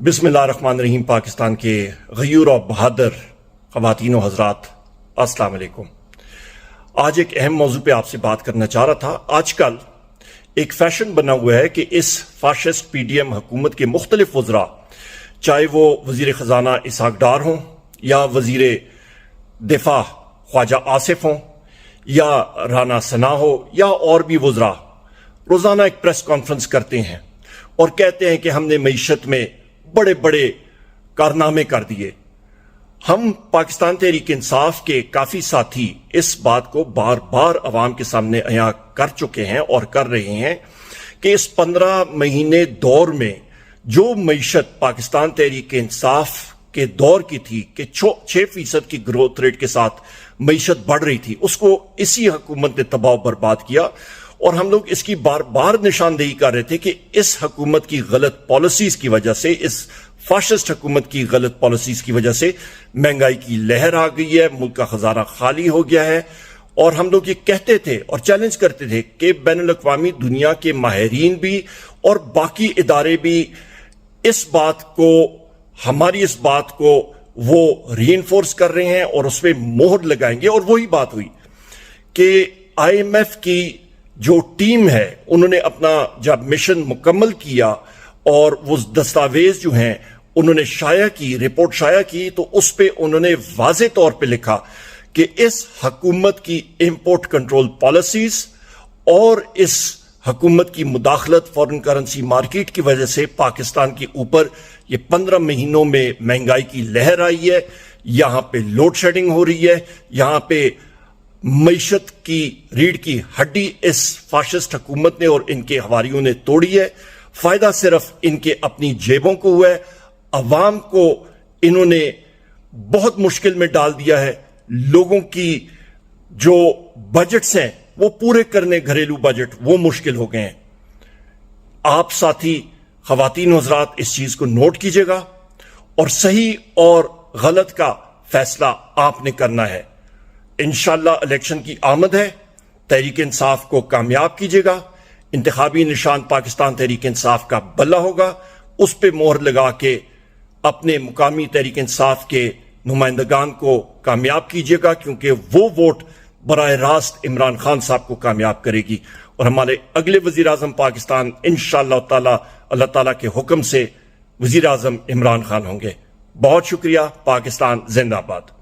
बिस्मिल्लाहिर्रहमानिर्रहीम। पाकिस्तान के गयूर और बहादुर ख़वातीन और हज़रात, अस्सलाम वालेकुम। आज एक अहम मौजू पे आपसे बात करना चाह रहा था। आजकल एक फैशन बना हुआ है कि इस फाशिस्ट पीडीएम हुकूमत के मुख्तलिफ वज़रा, चाहे वो वज़ीर ख़जाना इसहाक डार हों या वज़ीर दिफा ख्वाजा आसिफ हों या राना सना हो या और भी वज़रा, रोज़ाना एक प्रेस कॉन्फ्रेंस करते हैं और कहते हैं कि हमने मईशत में बड़े बड़े कारनामे कर दिए। हम पाकिस्तान तहरीक इंसाफ के काफ़ी साथी इस बात को बार बार अवाम के सामने अयां कर चुके हैं और कर रहे हैं कि इस 15 महीने दौर में जो मईशत पाकिस्तान तहरीक इंसाफ के दौर की थी कि 6% की ग्रोथ रेट के साथ मईशत बढ़ रही थी, उसको इसी हुकूमत ने तबाह बर्बाद किया। और हम लोग इसकी बार बार निशानदेही कर रहे थे कि इस हुकूमत की गलत पॉलिसीज की वजह से, इस फाशिस्ट हुकूमत की गलत पॉलिसीज की वजह से महंगाई की लहर आ गई है, मुल्क का खजाना खाली हो गया है। और हम लोग ये कहते थे और चैलेंज करते थे कि बैनुल-अक़वामी दुनिया के माहिरीन भी और बाकी इदारे भी इस बात को, हमारी इस बात को वो रीइंफोर्स कर रहे हैं और उस पर मोहर लगाएंगे। और वही बात हुई कि IMF की जो टीम है, उन्होंने अपना जब मिशन मुकम्मल किया और वो दस्तावेज जो हैं उन्होंने शाया की, रिपोर्ट शाया की, तो उस पे उन्होंने वाज़े तौर पे लिखा कि इस हुकूमत की इंपोर्ट कंट्रोल पॉलिसीज और इस हुकूमत की मुदाखलत फॉरेन करेंसी मार्केट की वजह से पाकिस्तान के ऊपर ये 15 महीनों में महंगाई की लहर आई है। यहां पे लोड शेडिंग हो रही है, यहां पे मईशत की रीढ़ की हड्डी इस फाशिस्ट हुकूमत ने और इनके हवारियों ने तोड़ी है। फायदा सिर्फ इनके अपनी जेबों को हुआ है, अवाम को इन्होंने बहुत मुश्किल में डाल दिया है। लोगों की जो बजट्स हैं वो पूरे करने, घरेलू बजट, वो मुश्किल हो गए हैं। आप साथी ख़वातीन हज़रात इस चीज को नोट कीजिएगा और सही और गलत का फैसला आपने करना है। इंशाअल्लाह इलेक्शन की आमद है, तहरीक इंसाफ को कामयाब कीजिएगा। इंतखाबी निशान पाकिस्तान तहरीक इंसाफ का बल्ला होगा, उस पर मोहर लगा के अपने मुकामी तहरीक इंसाफ के नुमाइंदगान को कामयाब कीजिएगा, क्योंकि वो वोट बराह रास्त इमरान खान साहब को कामयाब करेगी। और हमारे अगले वजीर आजम पाकिस्तान इंशाअल्लाह ताला अल्लाह ताला के हुक्म से वजीर आजम इमरान खान होंगे। बहुत शुक्रिया। पाकिस्तान जिंदाबाद।